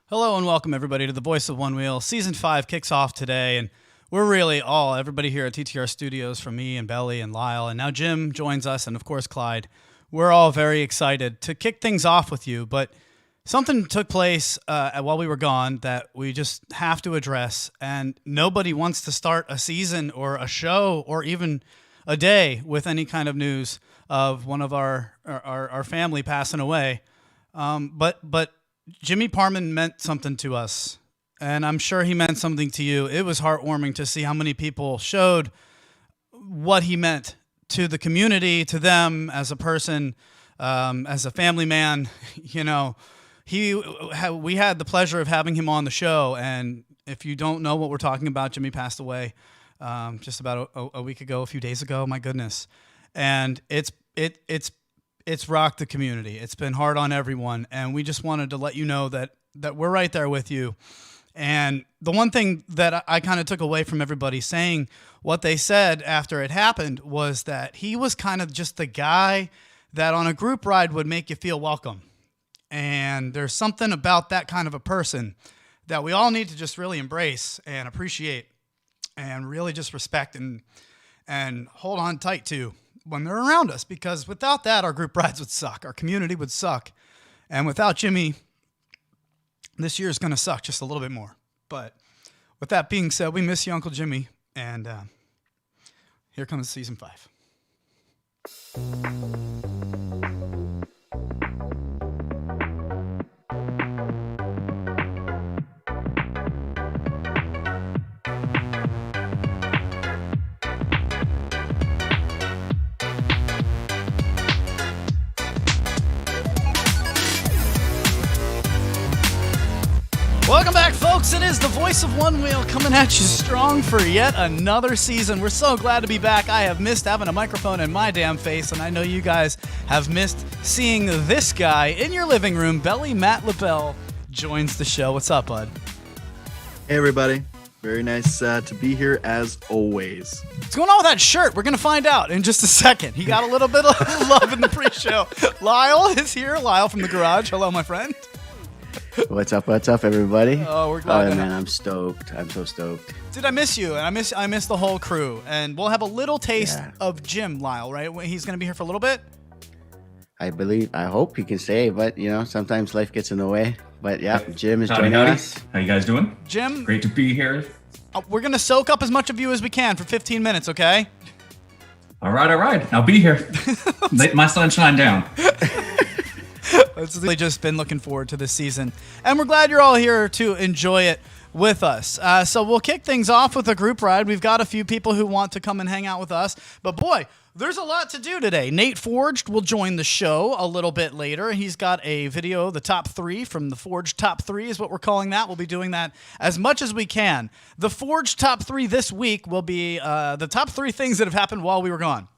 Hello and welcome everybody to the Voice of Onewheel. Season 5 kicks off today, and we're really everybody here at TTR Studios, from me and Belly and Lyle, and now Jim joins us, and of course Clyde. We're all very excited to kick things off with you, but something took place while we were gone that we just have to address, and nobody wants to start a season or a show or even a day with any kind of news of one of our family passing away. But Jimmy Parman meant something to us, and I'm sure he meant something to you. It was heartwarming to see how many people showed what he meant to the community, to them as a person, as a family man. You know, we had the pleasure of having him on the show, and if you don't know what we're talking about, Jimmy passed away just about a week ago, a few days ago. My goodness, and it's rocked the community. It's been hard on everyone, and we just wanted to let you know that we're right there with you. And the one thing that I kind of took away from everybody saying what they said after it happened was that he was kind of just the guy that on a group ride would make you feel welcome. And there's something about that kind of a person that we all need to just really embrace and appreciate and really just respect and hold on tight to when they're around us, because without that, our group rides would suck. Our community would suck. And without Jimmy, this year is going to suck just a little bit more. But with that being said, we miss you, Uncle Jimmy. And here comes season 5. Welcome back, folks. It is the Voice of Onewheel coming at you strong for yet another season. We're so glad to be back. I have missed having a microphone in my damn face, and I know you guys have missed seeing this guy in your living room. Belly Matt LaBelle joins the show. What's up, bud? Hey, everybody. Very nice to be here, as always. What's going on with that shirt? We're going to find out in just a second. He got a little bit of love in the pre-show. Lyle is here. Lyle from the garage. Hello, my friend. What's up, everybody? Oh, we're glad. Oh, man, I'm stoked. I'm so stoked. Dude, I miss you, and I miss the whole crew. And we'll have a little taste of Jim, Lyle, right? He's going to be here for a little bit? I hope he can stay, but, you know, sometimes life gets in the way. But, yeah, Jim is joining us. How you guys doing? Jim? Great to be here. We're going to soak up as much of you as we can for 15 minutes, okay? All right. I'll be here. Let my sunshine down. It's really just been looking forward to this season, and we're glad you're all here to enjoy it with us. So we'll kick things off with a group ride. We've got a few people who want to come and hang out with us, but boy, there's a lot to do today. Nate Forged will join the show a little bit later. He's got a video, the top 3 from the Forged Top 3 is what we're calling that. We'll be doing that as much as we can. The Forged Top 3 this week will be the top 3 things that have happened while we were gone.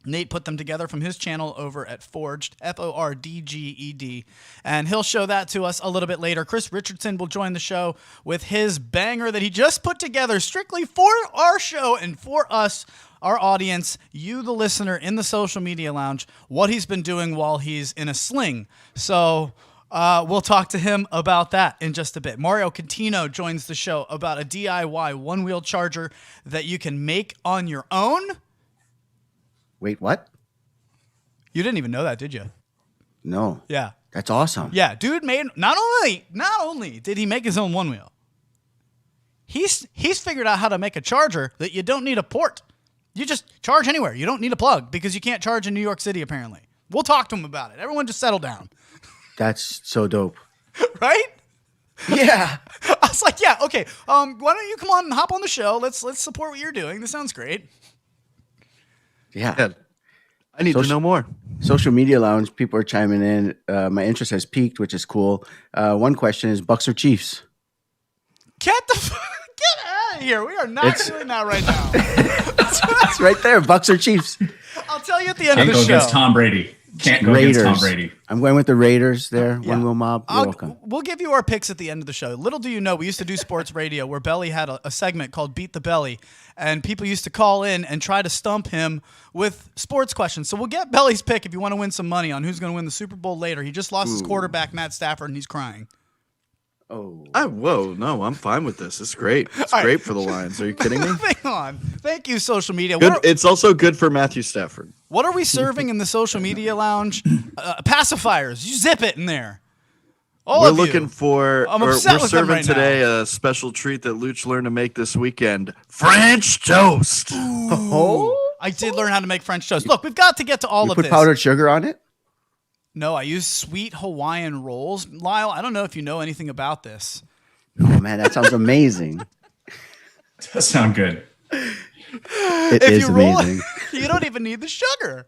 Nate put them together from his channel over at Forged, Fordged, and he'll show that to us a little bit later. Chris Richardson will join the show with his banger that he just put together strictly for our show and for us, our audience, you, the listener in the social media lounge, what he's been doing while he's in a sling. So we'll talk to him about that in just a bit. Mario Catino joins the show about a DIY one-wheel charger that you can make on your own. Wait, what? You didn't even know that, did you? No. Yeah. That's awesome. Yeah, dude made not only did he make his own one wheel, he's figured out how to make a charger that you don't need a port. You just charge anywhere. You don't need a plug because you can't charge in New York City apparently. We'll talk to him about it. Everyone just settle down. That's so dope. Right? Yeah. I was like, yeah, okay. Why don't you come on and hop on the show? Let's support what you're doing. This sounds great. Yeah. I need to know more. Social media lounge, people are chiming in. My interest has peaked, which is cool. One question is Bucks or Chiefs? Get out of here. We are not doing that right now. It's right there. Bucks or Chiefs? I'll tell you at the end of the Can't show. go against Tom Brady. Can't go Raiders. against Tom Brady. I'm going with the Raiders there. One Wheel Mob. You're welcome. We'll give you our picks at the end of the show. Little do you know, we used to do sports radio where Belly had a segment called Beat the Belly, and people used to call in and try to stump him with sports questions. So we'll get Belly's pick if you want to win some money on who's going to win the Super Bowl later. He just lost his quarterback, Matt Stafford, and he's crying. Oh. No, I'm fine with this. It's great. It's All right. great for the Lions. Are you kidding me? Hang on. Thank you, social media. Good. It's also good for Matthew Stafford. What are we serving in the social media lounge? Pacifiers. You zip it in there. All We're of you. looking for. I'm We're upset with them serving right today a special treat that Luch learned to make this weekend: French toast. Oh. I did learn how to make French toast. Look, we've got to get to all You of put this. powdered sugar on it? No, I use sweet Hawaiian rolls. Lyle, I don't know if you know anything about this. Oh, man, that sounds amazing. Does sound good. It If is you roll amazing. it, you don't even need the sugar.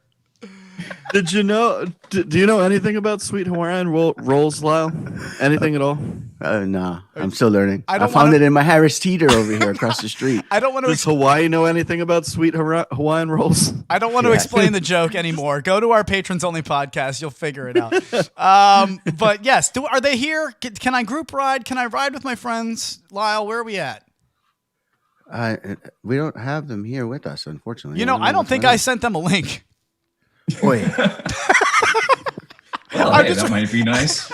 Did you know? Do you know anything about sweet Hawaiian rolls, Lyle? Anything at all? No, I'm still learning. I I, don't found wanna- it in my Harris Teeter over here across the street. I don't want to. Does Hawaii know anything about sweet Hawaiian rolls? I don't want to Yeah. explain the joke anymore. Go to our patrons only podcast. You'll figure it out. But yes, are they here? Can I group ride? Can I ride with my friends? Lyle, where are we at? We don't have them here with us, unfortunately. You know, I don't think I sent them a link. Boy, Well, I hey, just- that might be nice.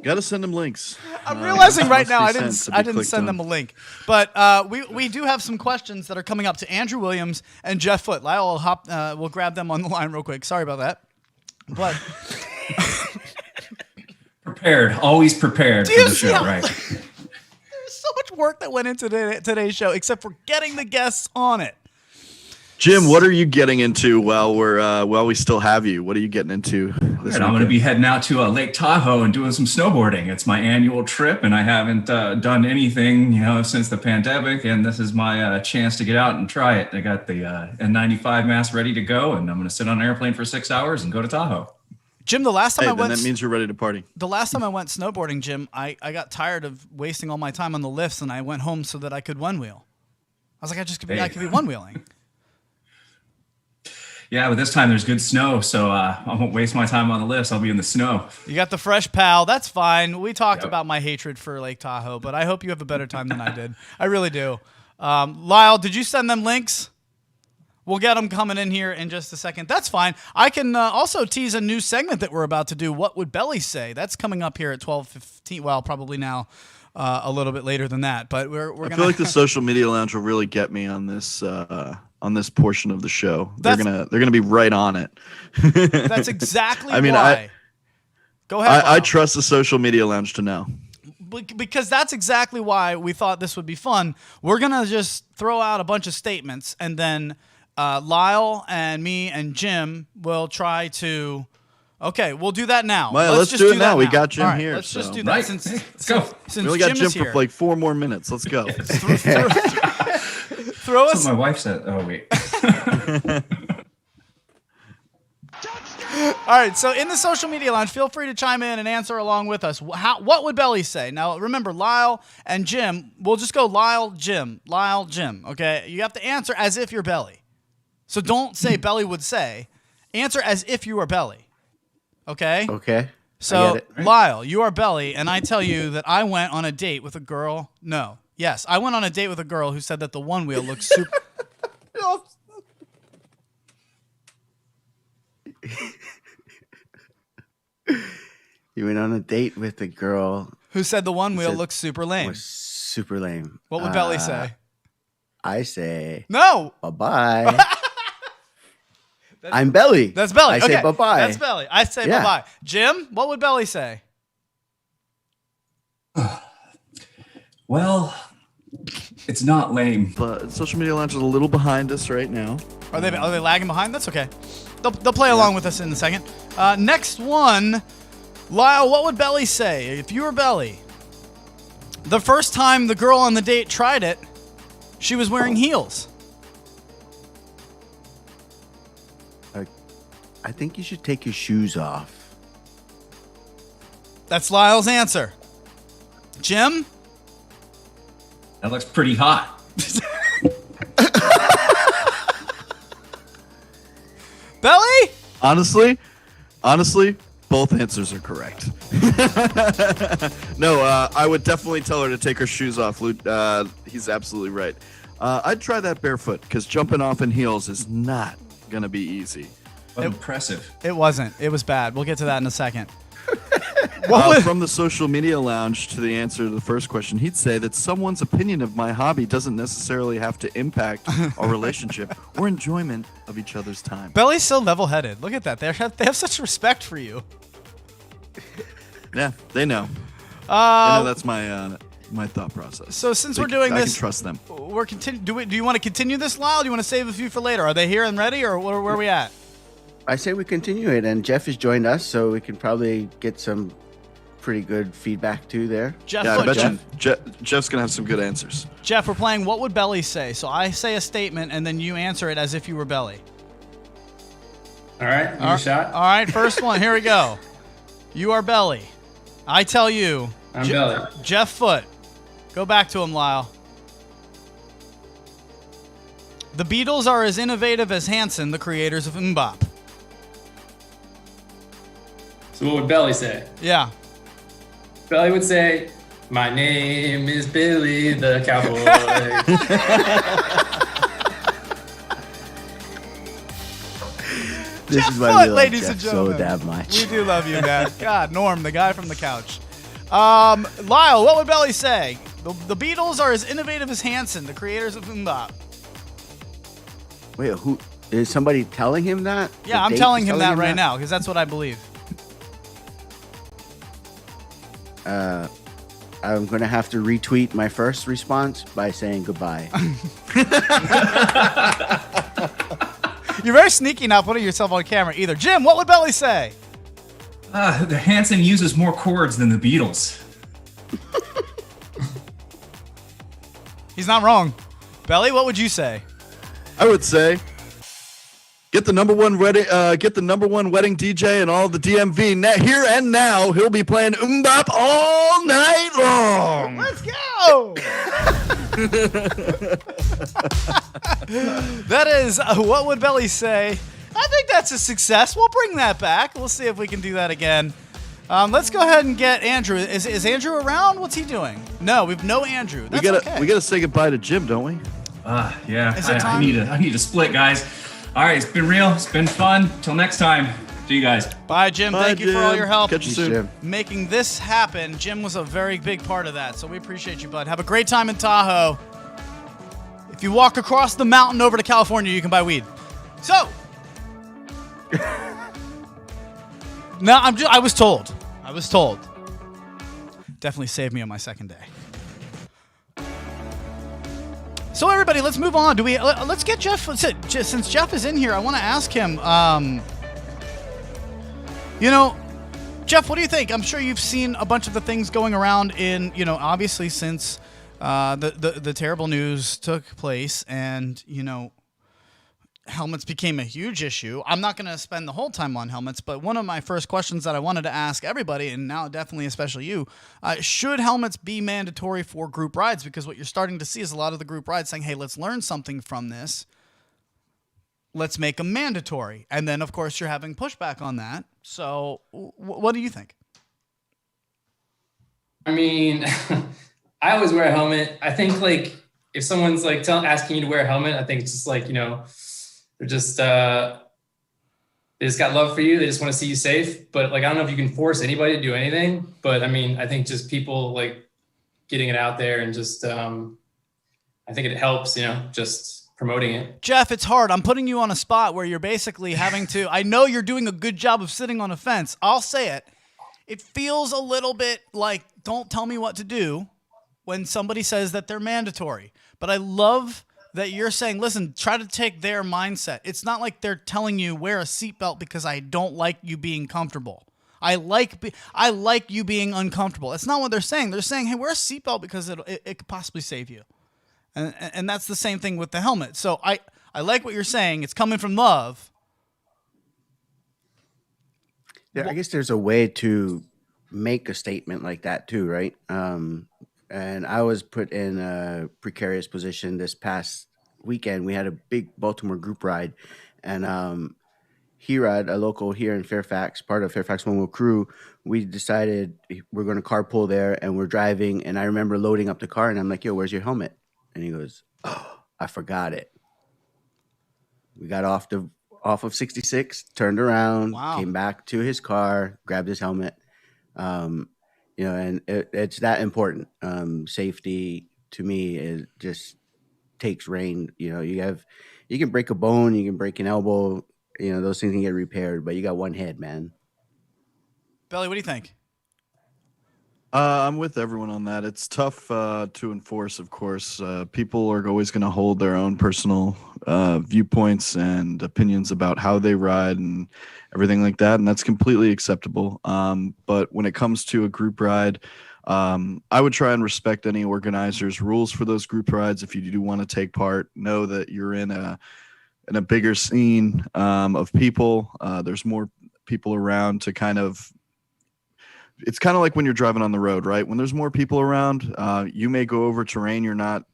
Got to send them links. I'm realizing right must now be I sent didn't to be I didn't clicked send on. them a link, but we do have some questions that are coming up to Andrew Williams and Jeff Foote. Lyle will hop. We'll grab them on the line real quick. Sorry about that, but Prepared. Always prepared Do you for the see show, how- right? there's so much work that went into today's show, except for getting the guests on it. Jim, what are you getting into while we still have you? What are you getting into this And I'm going to weekend? be heading out to Lake Tahoe and doing some snowboarding. It's my annual trip, and I haven't done anything, since the pandemic. And this is my chance to get out and try it. I got the N95 mask ready to go, and I'm going to sit on an airplane for 6 hours and go to Tahoe. Jim, the last time Hey, I then went that means you're ready to party. went snowboarding, Jim, I got tired of wasting all my time on the lifts, and I went home so that I could one wheel. I was like, I could be one wheeling. Yeah, but this time there's good snow, so I won't waste my time on the lifts. I'll be in the snow. You got the fresh pal. That's fine. We talked Yep. about my hatred for Lake Tahoe, but I hope you have a better time than I did. I really do. Lyle, did you send them links? We'll get them coming in here in just a second. That's fine. I can also tease a new segment that we're about to do. What would Belly say? That's coming up here at 12:15. Well, probably now a little bit later than that. But we're I gonna. feel like the social media lounge will really get me on this portion of the show. They're gonna be right on it. That's exactly I mean, why. Go ahead. I Lyle. trust the social media lounge to know. Because that's exactly why we thought this would be fun. We're going to just throw out a bunch of statements, and then Lyle and me and Jim will try to... Okay, we'll do that now. Well, let's just do it now. that We got Jim All right, here, Let's just so- do that Right. since, Hey, let's go. since We only got Jim Jim is for here. like 4 more minutes. Let's go. Throw That's us... what my wife said. Oh, wait. All right, so in the social media lounge, feel free to chime in and answer along with us. What would Belly say? Now, remember, Lyle and Jim, we'll just go Lyle, Jim, okay? You have to answer as if you're Belly. So don't say Belly would say. Answer as if you are Belly, okay? okay. I So, get it. Lyle, you are Belly, and I tell you that I went on a date with a girl. No. Yes, I went on a date with a girl who said that the one wheel looks super... You went on a date with a girl who said the one wheel said- looks super lame. was super lame. What would Belly say? I say No! bye-bye. I'm Belly. That's Belly. I Okay, say bye-bye. That's Belly. I say Yeah. bye-bye. Jim, what would Belly say? Well, it's not lame. But social media lounge is a little behind us right now. Are they lagging behind? That's okay. They'll play along with us in a second. Next one, Lyle, what would Belly say if you were Belly? The first time the girl on the date tried it, she was wearing heels. I think you should take your shoes off. That's Lyle's answer. Jim? That looks pretty hot. Belly? Honestly, both answers are correct. No, I would definitely tell her to take her shoes off. He's absolutely right. I'd try that barefoot because jumping off in heels is not going to be easy. But impressive. It wasn't. It was bad. We'll get to that in a second. From the social media lounge to the answer to the first question, he'd say that someone's opinion of my hobby doesn't necessarily have to impact our relationship or enjoyment of each other's time. Belly's so level-headed. Look at that. They have such respect for you. Yeah, they know. They know that's my thought process. So since we're doing this, I can trust them. We're do you want to continue this, Lyle? Or do you want to save a few for later? Are they here and ready, or where are we at? I say we continue it, and Jeff has joined us, so we can probably get some pretty good feedback too there. Jeff, yeah, I bet Jeff's gonna have some good answers. Jeff, we're playing What Would Belly Say? So I say a statement, and then you answer it as if you were Belly. All right, give it a shot. All right, first one. Here we go. You are Belly. I tell you. I'm Belly. Jeff Foot. Go back to him, Lyle. The Beatles are as innovative as Hanson, the creators of Mbop. So what would Belly say? Yeah. Belly would say, "My name is Billy the Cowboy." This Jeff is why Foot, we love ladies Jeff and gentlemen. so damn much. We do love you, man. God, Norm, the guy from the couch. Lyle, what would Belly say? The Beatles are as innovative as Hanson, the creators of Mbop. Wait, who is somebody telling him that? Yeah, I'm telling him that right now because that's what I believe. I'm going to have to retweet my first response by saying goodbye. You're very sneaky not putting yourself on camera either. Jim, what would Belly say? The Hanson uses more chords than the Beatles. He's not wrong. Belly, what would you say? I would say, get the number one wedding DJ and all the DMV here and now. He'll be playing Mbop all night long. Let's go. That is What Would Belly Say? I think that's a success. We'll bring that back. We'll see if we can do that again. Let's go ahead and get Andrew. Is Andrew around? What's he doing? No, we've no Andrew. That's okay. We gotta say goodbye to Jim, don't we? Yeah. Is it time? I need to split, guys. All right, it's been real. It's been fun. Till next time. See you guys. Bye, Jim. Bye, Thank you for all Jim. your help. Catch you soon. Jim. Making this happen. Jim was a very big part of that, so we appreciate you, bud. Have a great time in Tahoe. If you walk across the mountain over to California, you can buy weed. So, no, I was told. Definitely saved me on my second day. So everybody, let's move on. Let's get Jeff. Since Jeff is in here, I want to ask him. Jeff, what do you think? I'm sure you've seen a bunch of the things going around in, obviously since the terrible news took place, and helmets became a huge issue. I'm not going to spend the whole time on helmets, but one of my first questions that I wanted to ask everybody, and now definitely especially you, should helmets be mandatory for group rides? Because what you're starting to see is a lot of the group rides saying, hey, let's learn something from this. Let's make them mandatory. And then, of course, you're having pushback on that. So what do you think? I mean, I always wear a helmet. I think if someone's asking you to wear a helmet, I think it's just they're just they just got love for you. They just want to see you safe. But I don't know if you can force anybody to do anything. But I mean, I think just people getting it out there and just I think it helps. Just promoting it. Jeff, it's hard. I'm putting you on a spot where you're basically having to. I know you're doing a good job of sitting on a fence. I'll say it. It feels a little bit like don't tell me what to do when somebody says that they're mandatory. But I love that you're saying, listen, try to take their mindset. It's not like they're telling you wear a seatbelt because I don't like you being comfortable. I like you being uncomfortable. That's not what they're saying. They're saying, hey, wear a seatbelt because it could possibly save you. And that's the same thing with the helmet. So I like what you're saying. It's coming from love. Yeah, I guess there's a way to make a statement like that too, right? And I was put in a precarious position this past weekend. We had a big Baltimore group ride, and Herod, a local here in Fairfax, part of Fairfax Onewheel crew, we decided we're going to carpool there, and we're driving. And I remember loading up the car, and I'm like, "Yo, where's your helmet?" And he goes, "Oh, I forgot it." We got off of 66, turned around, Wow. came back to his car, grabbed his helmet. You know, and it's that important. Safety to me is just takes reign. You know, you can break a bone, you can break an elbow. You know, those things can get repaired, but you got one head, man. Belly, what do you think? I'm with everyone on that. It's tough to enforce, of course. People are always going to hold their own personal viewpoints and opinions about how they ride and everything like that, and that's completely acceptable. But when it comes to a group ride, I would try and respect any organizer's rules for those group rides. If you do want to take part, know that you're in a bigger scene of people. There's more people around to kind of it's kind of like when you're driving on the road, right? When there's more people around, you may go over terrain you're not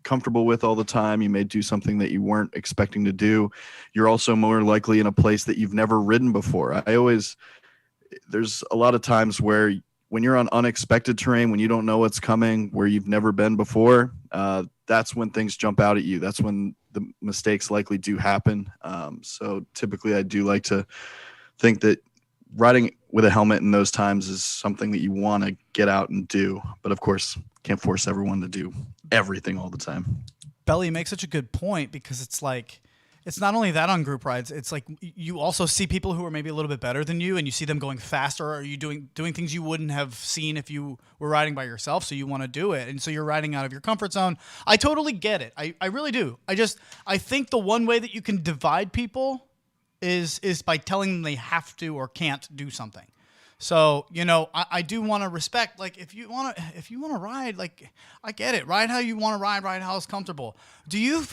comfortable with all the time. You may do something that you weren't expecting to do. You're also more likely in a place that you've never ridden before. There's a lot of times where when you're on unexpected terrain, when you don't know what's coming, where you've never been before, that's when things jump out at you. That's when the mistakes likely do happen. So typically I do like to think that riding with a helmet in those times is something that you want to get out and do. But of course, can't force everyone to do everything all the time. Belly makes such a good point because it's like, it's not only that on group rides. It's like you also see people who are maybe a little bit better than you, and you see them going faster, or you doing things you wouldn't have seen if you were riding by yourself. So you want to do it, and so you're riding out of your comfort zone. I totally get it. I really do. I think the one way that you can divide people is by telling them they have to or can't do something. So, you know, I do want to respect, like, if you want to ride, like, I get it. Ride how you want to ride how it's comfortable. Do you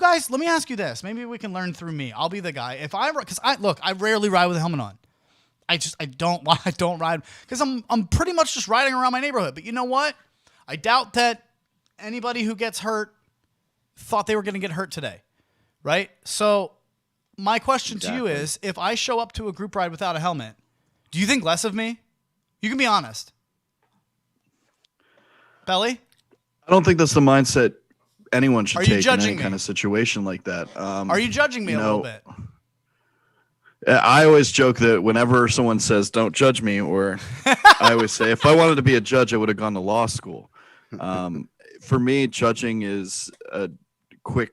guys, let me ask you this. Maybe we can learn through me. I'll be the guy. Because I rarely ride with a helmet on. I don't ride because I'm pretty much just riding around my neighborhood. But you know what? I doubt that anybody who gets hurt thought they were going to get hurt today. Right? So my question to you is, if I show up to a group ride without a helmet, do you think less of me? You can be honest. Belly? I don't think that's the mindset anyone should take in any me? kind of situation like that. Are you judging me a little bit? I always joke that whenever someone says, "Don't judge me," or I always say, if I wanted to be a judge, I would have gone to law school. For me, judging is a quick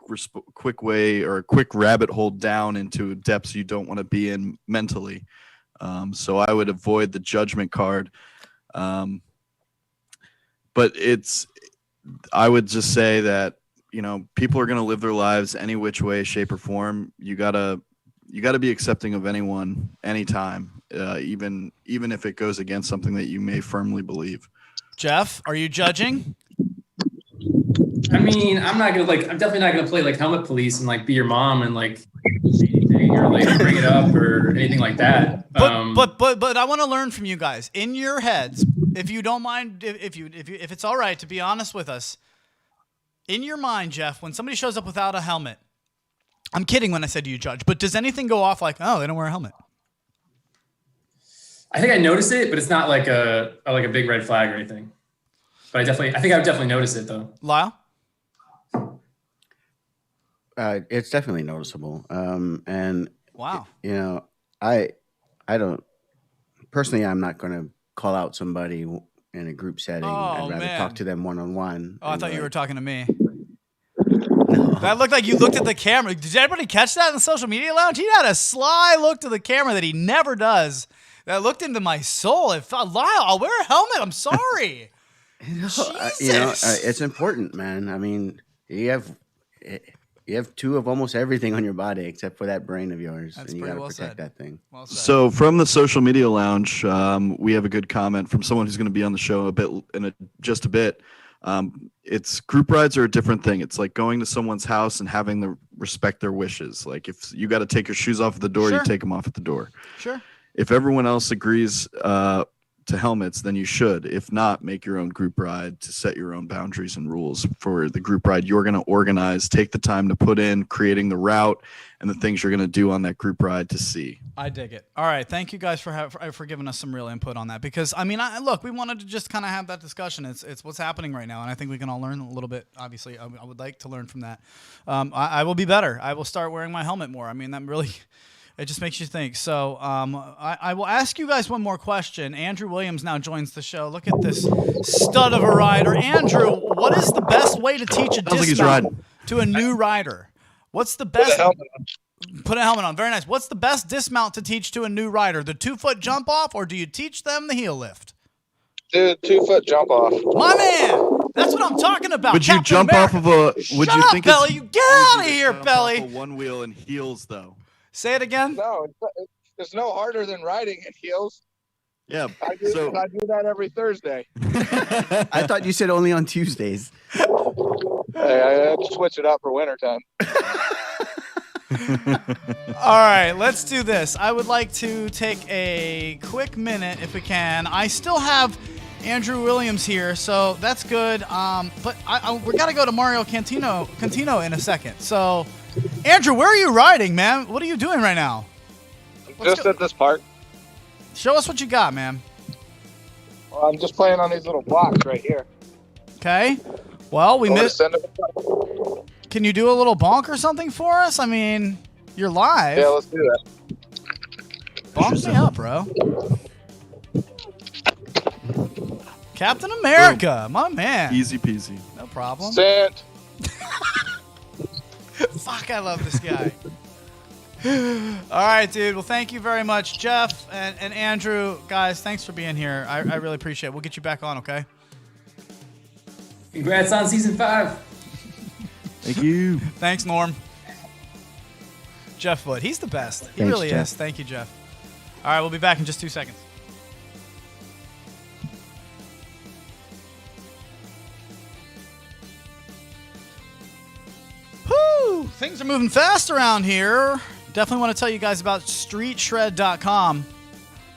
way or a quick rabbit hole down into depths you don't want to be in mentally. So I would avoid the judgment card. But I would just say that, you know, people are going to live their lives any which way, shape, or form. You gotta be accepting of anyone, anytime, even if it goes against something that you may firmly believe. Jeff, are you judging? I mean, I'm definitely not gonna play like helmet police and like be your mom and like or like bring it up or anything like that. But I want to learn from you guys in your heads, if you don't mind, if it's all right to be honest with us. In your mind, Jeff, when somebody shows up without a helmet, I'm kidding when I said you judge, but does anything go off like, oh, they don't wear a helmet? I think I notice it, but it's not like a big red flag or anything. But I think I would definitely notice it though. Lyle? It's definitely noticeable. And wow, you know, I don't personally, I'm not going to call out somebody in a group setting. I'd rather talk to them one-on-one. Oh, I thought you were talking to me. That looked like you looked at the camera. Did anybody catch that in the social media lounge? He had a sly look to the camera that he never does. That looked into my soul. It felt, Lyle, I'll wear a helmet. I'm sorry. It's important, man. I mean, you have two of almost everything on your body except for that brain of yours. That's and you got to well protect said. that thing. Well said. So from the social media lounge, we have a good comment from someone who's going to be on the show just a bit. It's group rides are a different thing. It's like going to someone's house and having to respect their wishes. Like if you got to take your shoes off at the door, Sure. you take them off at the door. Sure. If everyone else agrees to helmets, then you should. If not, make your own group ride to set your own boundaries and rules for the group ride you're going to organize. Take the time to put in creating the route and the things you're going to do on that group ride to see. I dig it. All right. Thank you guys for giving us some real input on that, because I mean, look, we wanted to just kind of have that discussion. It's what's happening right now. And I think we can all learn a little bit. Obviously I would like to learn from that. I will be better. I will start wearing my helmet more. I mean, that really, It just makes you think. So I will ask you guys one more question. Andrew Williams now joins the show. Look at this stud of a rider. Andrew, what is the best way to teach a dismount to a new rider? What's the best? Put a helmet on. Very nice. What's the best dismount to teach to a new rider? The 2-foot jump off, or do you teach them the heel lift? Dude, 2-foot jump off. My man, that's what I'm talking about. Would you jump off of a? Would you think Belly? You get out of here, Belly. One wheel and heels, though. Say it again. No, it's no harder than riding in heels. Yeah. I do that every Thursday. I thought you said only on Tuesdays. Hey, I had to switch it up for wintertime. All right, let's do this. I would like to take a quick minute, if we can. I still have Andrew Williams here, so that's good. But we got to go to Mario Cantino in a second. So, Andrew, where are you riding, man? What are you doing right now? Just at this park. Show us what you got, man. Well, I'm just playing on these little blocks right here. Okay. Well, we missed. Send it. Can you do a little bonk or something for us? I mean, you're live. Yeah, let's do that. Bonk me up, bro. Captain America, my man. Easy peasy. No problem. Sent. Fuck, I love this guy. All right, dude. Well, thank you very much, Jeff and Andrew. Guys, thanks for being here. I really appreciate it. We'll get you back on, okay? Congrats on season 5. Thank you. Thanks, Norm. Jeff Wood. He's the best. He Thanks, really Jeff. is. Thank you, Jeff. All right, we'll be back in just 2 seconds. Whoo! Things are moving fast around here. Definitely want to tell you guys about StreetShred.com.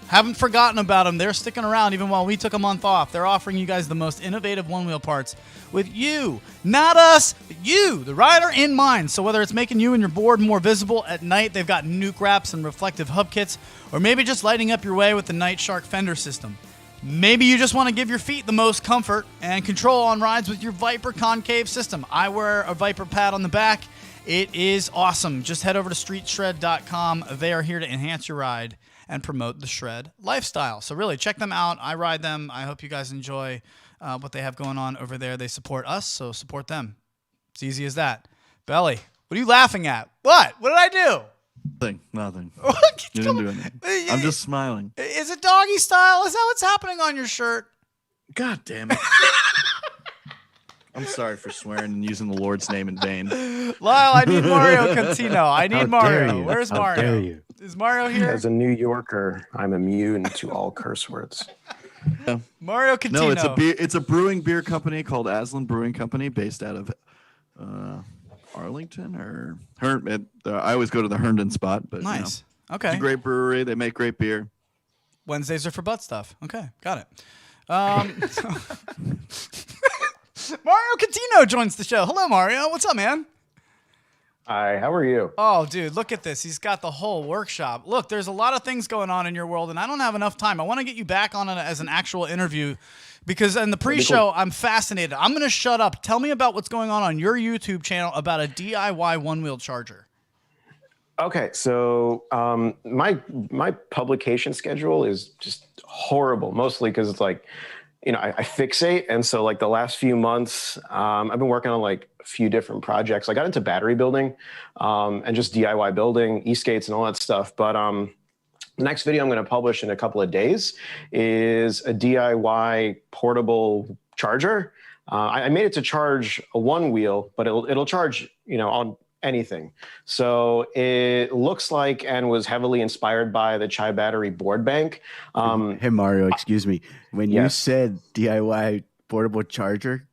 Haven't forgotten about them. They're sticking around even while we took a month off. They're offering you guys the most innovative one-wheel parts with you, not us, but you, the rider, in mind. So whether it's making you and your board more visible at night, they've got nuke wraps and reflective hub kits, or maybe just lighting up your way with the Night Shark fender system. Maybe you just want to give your feet the most comfort and control on rides with your Viper concave system. I wear a Viper pad on the back. It is awesome. Just head over to StreetShred.com. They are here to enhance your ride and promote the shred lifestyle. So really, check them out. I ride them. I hope you guys enjoy what they have going on over there. They support us, so support them. It's easy as that. Belly, what are you laughing at? What? What did I do? Nothing. You didn't do anything. I'm just smiling. Is it doggy style? Is that what's happening on your shirt? God damn it. I'm sorry for swearing and using the Lord's name in vain. Lyle, I need Mario Cantino. I How need dare Mario. you. Where's How Mario? dare you. Is Mario here? As a New Yorker, I'm immune to all curse words. Mario Cantino. No, it's a brewing beer company called Aslan Brewing Company, based out of Arlington or I always go to the Herndon spot, but Nice. It's Okay. a great brewery. They make great beer. Wednesdays are for butt stuff. Okay, got it. Mario Cantino joins the show. Hello, Mario. What's up, man? Hi, how are you? Oh, dude, look at this. He's got the whole workshop. Look, there's a lot of things going on in your world, and I don't have enough time. I want to get you back on as an actual interview because in the pre-show, I'm fascinated. I'm going to shut up. Tell me about what's going on your YouTube channel about a DIY one-wheel charger. Okay, so my publication schedule is just horrible, mostly because it's like, I fixate. And so like the last few months, I've been working on like a few different projects. I got into battery building and just DIY building, e-skates and all that stuff. But the next video I'm going to publish in a couple of days is a DIY portable charger. I made it to charge a one wheel, but it'll charge, on anything. So it looks like and was heavily inspired by the Chai Battery board bank. Hey, Mario, excuse me. When you said DIY portable charger,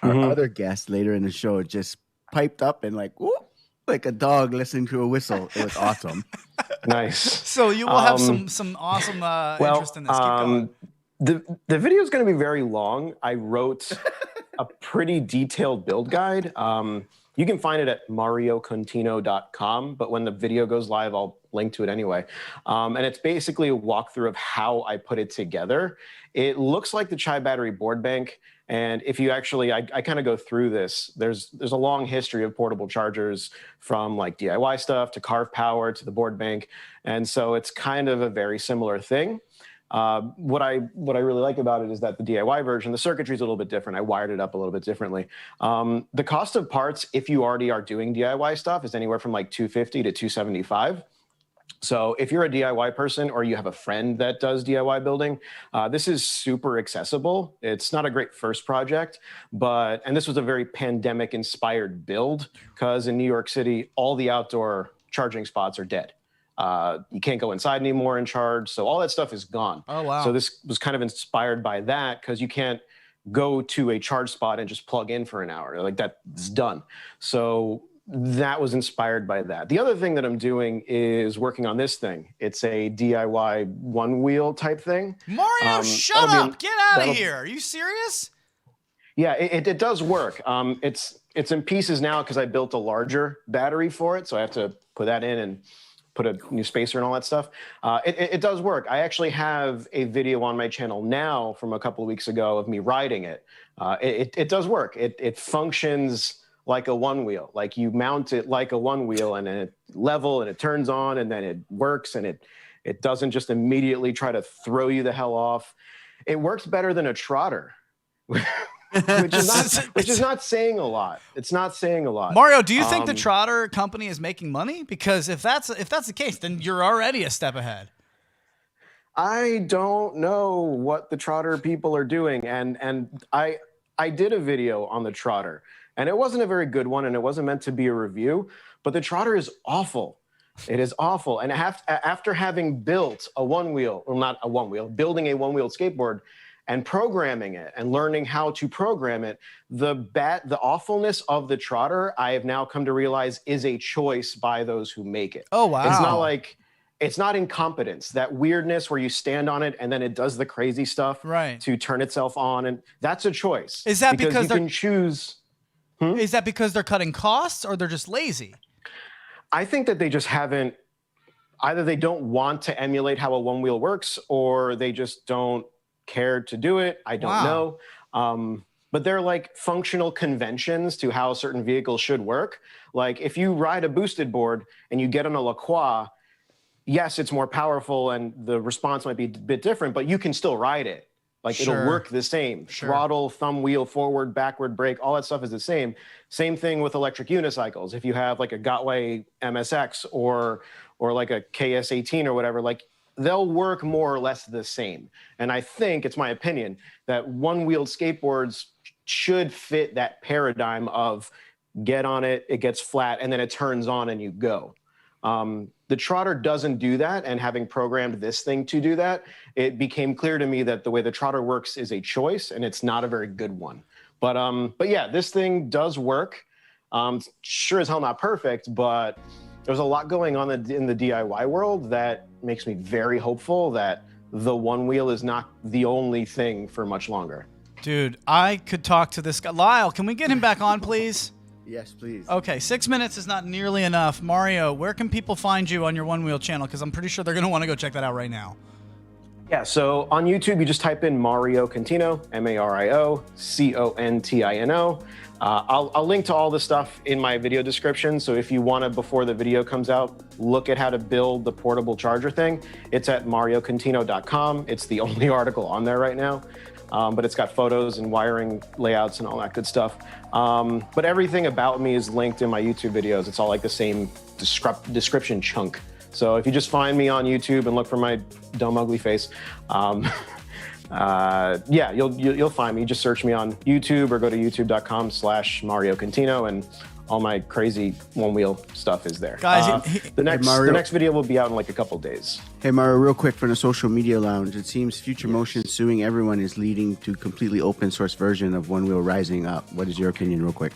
our other guest later in the show just piped up and like, whoop, like a dog listening to a whistle. It was awesome. Nice. So you will have some awesome interest in this. Keep going. The video is going to be very long. I wrote a pretty detailed build guide. You can find it at mariocantino.com, but when the video goes live, I'll link to it anyway. And it's basically a walkthrough of how I put it together. It looks like the Chai Battery board bank. And if you actually, I kind of go through this, there's a long history of portable chargers from like DIY stuff to Carve Power to the board bank. And so it's kind of a very similar thing. What I really like about it is that the DIY version, the circuitry is a little bit different. I wired it up a little bit differently. The cost of parts, if you already are doing DIY stuff, is anywhere from like $250 to $275. So if you're a DIY person or you have a friend that does DIY building, this is super accessible. It's not a great first project, and this was a very pandemic inspired build because in New York City, all the outdoor charging spots are dead. You can't go inside anymore and charge. So all that stuff is gone. Oh, wow. So this was kind of inspired by that because you can't go to a charge spot and just plug in for an hour. Like that's done. So that was inspired by that. The other thing that I'm doing is working on this thing. It's a DIY Onewheel type thing. Mario, shut up. Get out of here. Are you serious? Yeah, it does work. It's in pieces now because I built a larger battery for it. So I have to put that in and put a new spacer and all that stuff. It does work. I actually have a video on my channel now from a couple of weeks ago of me riding it. It does work. It functions like a Onewheel. Like you mount it like a Onewheel and it level and it turns on and then it works and it doesn't just immediately try to throw you the hell off. It works better than a trotter. which is not saying a lot. It's not saying a lot. Mario, do you think the trotter company is making money? Because if that's the case, then you're already a step ahead. I don't know what the trotter people are doing, and I did a video on the trotter, and it wasn't a very good one, and it wasn't meant to be a review. But the trotter is awful. It is awful. And after having built a Onewheel, or not a Onewheel, building a Onewheel skateboard, and programming it and learning how to program it, the awfulness of the trotter, I have now come to realize is a choice by those who make it. Oh, wow. It's not incompetence, that weirdness where you stand on it and then it does the crazy stuff to turn itself on. And that's a choice. Is that because you can choose? Is that because they're cutting costs or they're just lazy? I think that they just haven't, either they don't want to emulate how a Onewheel works or they just don't care to do it. I don't know. But they're like functional conventions to how certain vehicles should work. Like if you ride a boosted board and you get on a La Croix, yes, it's more powerful and the response might be a bit different, but you can still ride it. Like it'll work the same. Throttle, thumb wheel, forward, backward, brake, all that stuff is the same. Same thing with electric unicycles. If you have like a Gotway MSX or like a KS18 or whatever, like they'll work more or less the same. And I think, it's my opinion, that one-wheeled skateboards should fit that paradigm of get on it, it gets flat, and then it turns on and you go. The trotter doesn't do that, and having programmed this thing to do that, it became clear to me that the way the trotter works is a choice, and it's not a very good one. But yeah, this thing does work. Sure as hell not perfect, but there's a lot going on in the DIY world that makes me very hopeful that the Onewheel is not the only thing for much longer. Dude, I could talk to this guy. Lyle, can we get him back on, please? Yes, please. Okay, 6 minutes is not nearly enough. Mario, where can people find you on your Onewheel channel? Because I'm pretty sure they're going to want to go check that out right now. Yeah, so on YouTube, you just type in Mario Contino, MARIO CONTINO. I'll link to all the stuff in my video description. So if you want to, before the video comes out, look at how to build the portable charger thing, it's at mariocontino.com. It's the only article on there right now. But it's got photos and wiring layouts and all that good stuff. But everything about me is linked in my YouTube videos. It's all like the same description chunk. So if you just find me on YouTube and look for my dumb, ugly face, yeah, you'll find me. Just search me on YouTube or go to youtube.com/MarioContino and all my crazy Onewheel stuff is there. Guys, the next video will be out in like a couple days. Hey, Mario, real quick from the social media lounge, it seems Future Motion suing everyone is leading to completely open source version of Onewheel rising up. What is your opinion, real quick?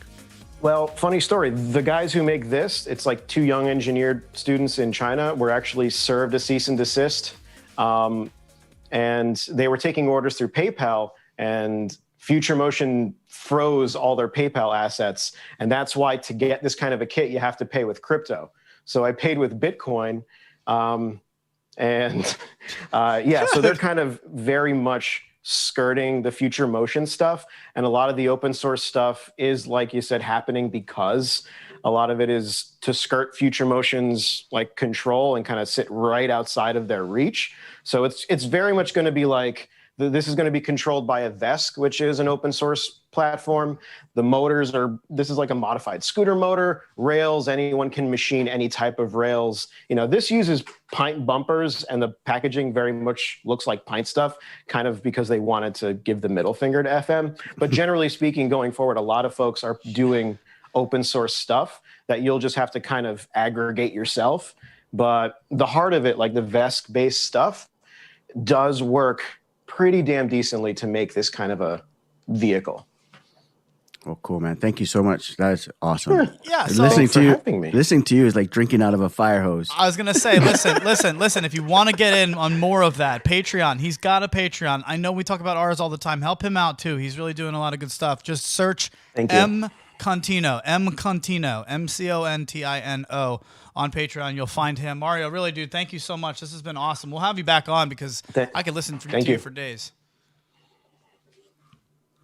Well, funny story. The guys who make this, it's like 2 young engineer students in China, were actually served a cease and desist. And they were taking orders through PayPal, and Future Motion froze all their PayPal assets. And that's why to get this kind of a kit, you have to pay with crypto. So I paid with Bitcoin. And yeah, so they're kind of very much skirting the future motion stuff. And a lot of the open source stuff is, like you said, happening because a lot of it is to skirt future motion's like control and kind of sit right outside of their reach. So it's very much going to be like, this is going to be controlled by a Vesk, which is an open source platform. The motors this is like a modified scooter motor, rails, anyone can machine any type of rails. This uses pint bumpers, and the packaging very much looks like pint stuff, kind of because they wanted to give the middle finger to FM. But generally speaking, going forward, a lot of folks are doing open source stuff that you'll just have to kind of aggregate yourself. But the heart of it, like the Vesk based stuff, does work pretty damn decently to make this kind of a vehicle. Well, cool, man. Thank you so much. That's awesome. Sure. Yeah. So listening to you is like drinking out of a fire hose. I was going to say, listen, if you want to get in on more of that, Patreon, he's got a Patreon. I know we talk about ours all the time. Help him out too. He's really doing a lot of good stuff. Just search M Contino, MCONTINO on Patreon. You'll find him. Mario, really, dude, thank you so much. This has been awesome. We'll have you back on because I could listen to you for days.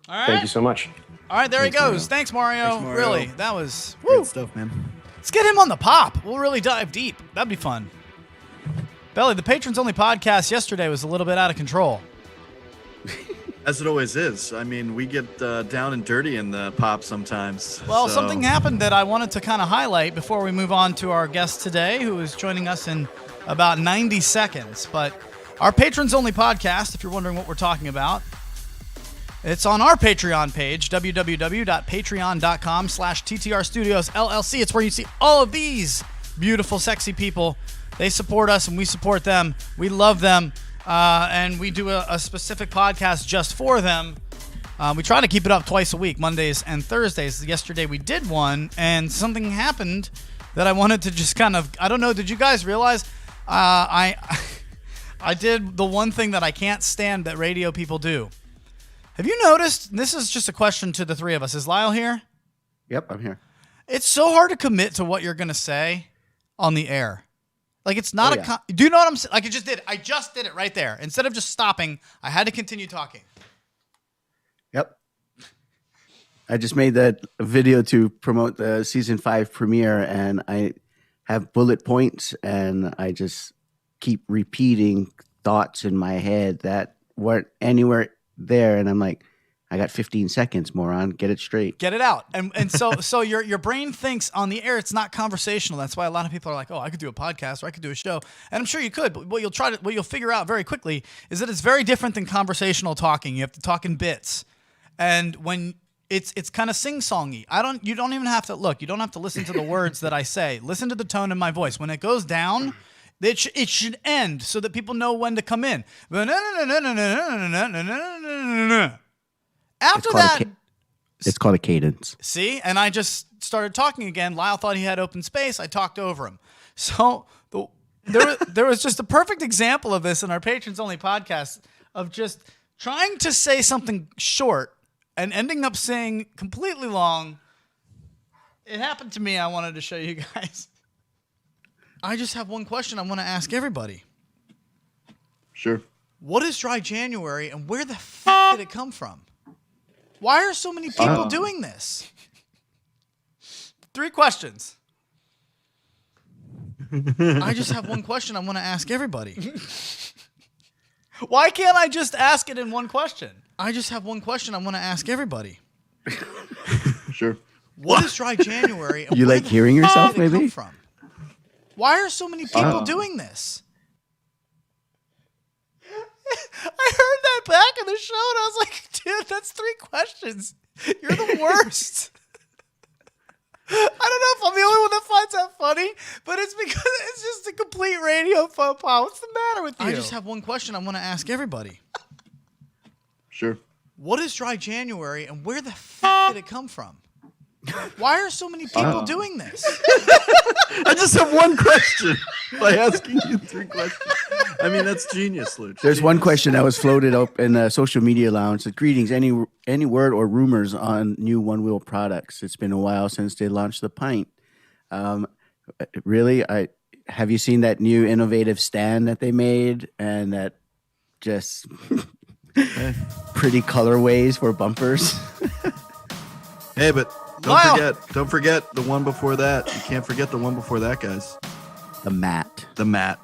All right. Thank you so much. All right, there he goes. Mario. Thanks, Mario. Really, that was Great stuff, man. Let's get him on the pop. We'll really dive deep. That'd be fun. Belly, the Patrons Only podcast yesterday was a little bit out of control. As it always is. I mean, we get down and dirty in the pop sometimes. Well, something happened that I wanted to kind of highlight before we move on to our guest today, who is joining us in about 90 seconds. But our Patrons Only podcast, if you're wondering what we're talking about, it's on our Patreon page, www.patreon.com/TTR Studios LLC. It's where you see all of these beautiful, sexy people. They support us and we support them. We love them. And we do a specific podcast just for them. We try to keep it up twice a week, Mondays and Thursdays. Yesterday we did one, and something happened that I wanted to just kind of, I don't know, did you guys realize I did the one thing that I can't stand that radio people do. Have you noticed, and this is just a question to the three of us, is Lyle here? Yep, I'm here. It's so hard to commit to what you're going to say on the air. Like, it's not do you know what I'm saying? Like, I just did it right there. Instead of just stopping, I had to continue talking. Yep. I just made that video to promote the season 5 premiere, and I have bullet points, and I just keep repeating thoughts in my head that weren't anywhere there, and I'm like, I got 15 seconds, moron. Get it straight. Get it out. And so your brain thinks on the air it's not conversational. That's why a lot of people are like, oh, I could do a podcast or I could do a show. And I'm sure you could, but what you'll figure out very quickly is that it's very different than conversational talking. You have to talk in bits. And when it's kind of sing-songy. You don't even have to look. You don't have to listen to the words that I say. Listen to the tone in my voice. When it goes down, it should end so that people know when to come in. After that, it's called a cadence. See? And I just started talking again. Lyle thought he had open space. I talked over him. So there was just a perfect example of this in our Patrons Only podcast of just trying to say something short and ending up saying completely long. It happened to me. I wanted to show you guys. I just have one question I want to ask everybody. Sure. What is Dry January and where the f*** did it come from? Why are so many people doing this? 3 questions. I just have one question I want to ask everybody. Why can't I just ask it in one question? I just have one question I want to ask everybody. Sure. What is Dry January? And You where like the hearing f*** yourself, did it come maybe? from? Why are so many people doing this? I heard that back in the show, and I was like, dude, that's 3 questions. You're the worst. I don't know if I'm the only one that finds that funny, but it's because it's just a complete radio faux pas. What's the matter with you? I just have one question I want to ask everybody. Sure. What is Dry January, and where the f*** did it come from? Why are so many people doing this? I just have one question by asking you 3 questions. I mean, that's genius, Luch. There's one question that was floated up in the social media lounge. Greetings, any word or rumors on new Onewheel products? It's been a while since they launched the pint. Really, have you seen that new innovative stand that they made and that just pretty colorways for bumpers? Hey, but Lyle. don't forget the one before that. You can't forget the one before that, guys. The mat. The mat.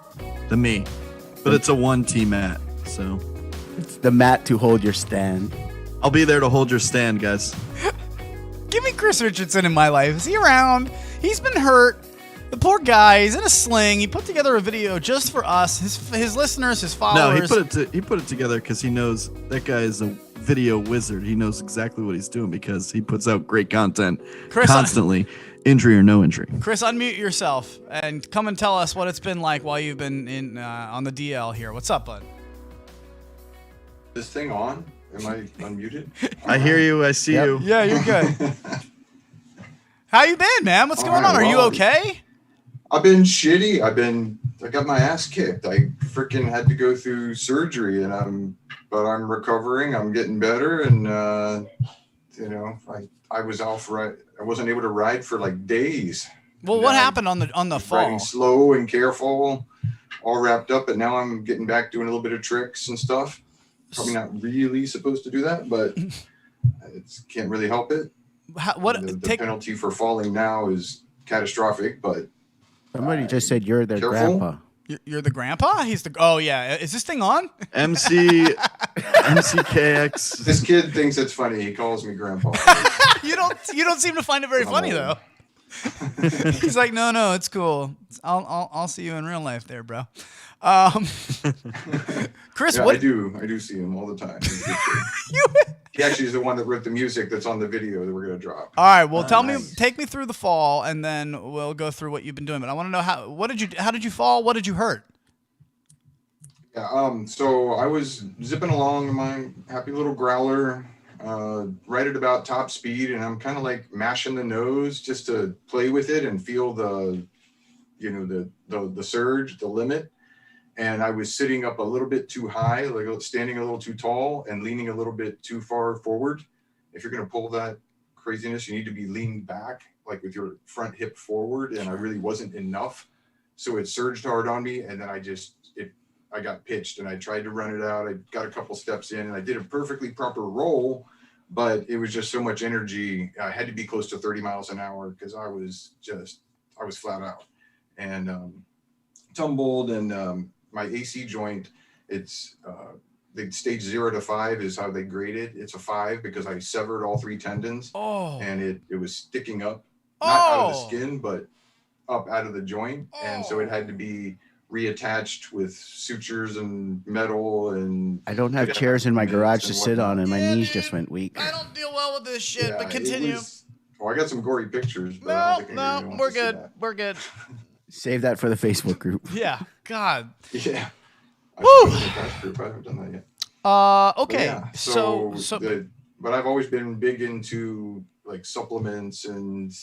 The me. But it's a 1T mat, so. It's the mat to hold your stand. I'll be there to hold your stand, guys. Give me Chris Richardson in my life. Is he around? He's been hurt. The poor guy. He's in a sling. He put together a video just for us, his listeners, his followers. No, he put it together because he knows that guy is a video wizard. He knows exactly what he's doing because he puts out great content constantly, injury or no injury. Chris, unmute yourself and come and tell us what it's been like while you've been in on the DL here. What's up, bud? This thing on? Am I unmuted? I hear you. I see you. Yeah, you're good. How you been, man? What's going on? Are you okay? I've been shitty. I got my ass kicked. I freaking had to go through surgery, and but I'm recovering. I'm getting better, and I was off right. I wasn't able to ride for like days. Well, what happened on the fall? Riding slow and careful, all wrapped up, and now I'm getting back doing a little bit of tricks and stuff. Probably not really supposed to do that, but can't really help it. The penalty for falling now is catastrophic, but somebody just said you're their grandpa. You're the grandpa? He's the. Oh yeah, is this thing on? MCKX. This kid thinks it's funny. He calls me grandpa. You don't seem to find it very funny though. He's like, no, it's cool. I'll see you in real life there, bro. Chris, yeah, what? I do see him all the time. He actually is the one that wrote the music that's on the video that we're gonna drop. All right, well, take me through the fall, and then we'll go through what you've been doing. But I want to know how did you fall? What did you hurt? Yeah, so I was zipping along in my happy little growler, right at about top speed, and I'm kind of like mashing the nose just to play with it and feel the surge, the limit. And I was sitting up a little bit too high, like standing a little too tall and leaning a little bit too far forward. If you're going to pull that craziness, you need to be leaned back, like with your front hip forward. And I really wasn't enough. So it surged hard on me. And then I got pitched and I tried to run it out. I got a couple steps in and I did a perfectly proper roll, but it was just so much energy. I had to be close to 30 miles an hour because I was flat out and tumbled and, my AC joint, it's the stage 0 to 5 is how they grade it. It's a 5 because I severed all 3 tendons. And it was sticking up, not out of the skin, but up out of the joint. And so it had to be reattached with sutures and metal. And I don't have chairs in my garage to sit on, and my knees just went weak. I don't deal well with this shit, but continue. I got some gory pictures. But no, we're good. We're good. Save that for the Facebook group. Yeah. God. Yeah. Woo. I haven't done that yet. Okay. Yeah, so but I've always been big into like supplements and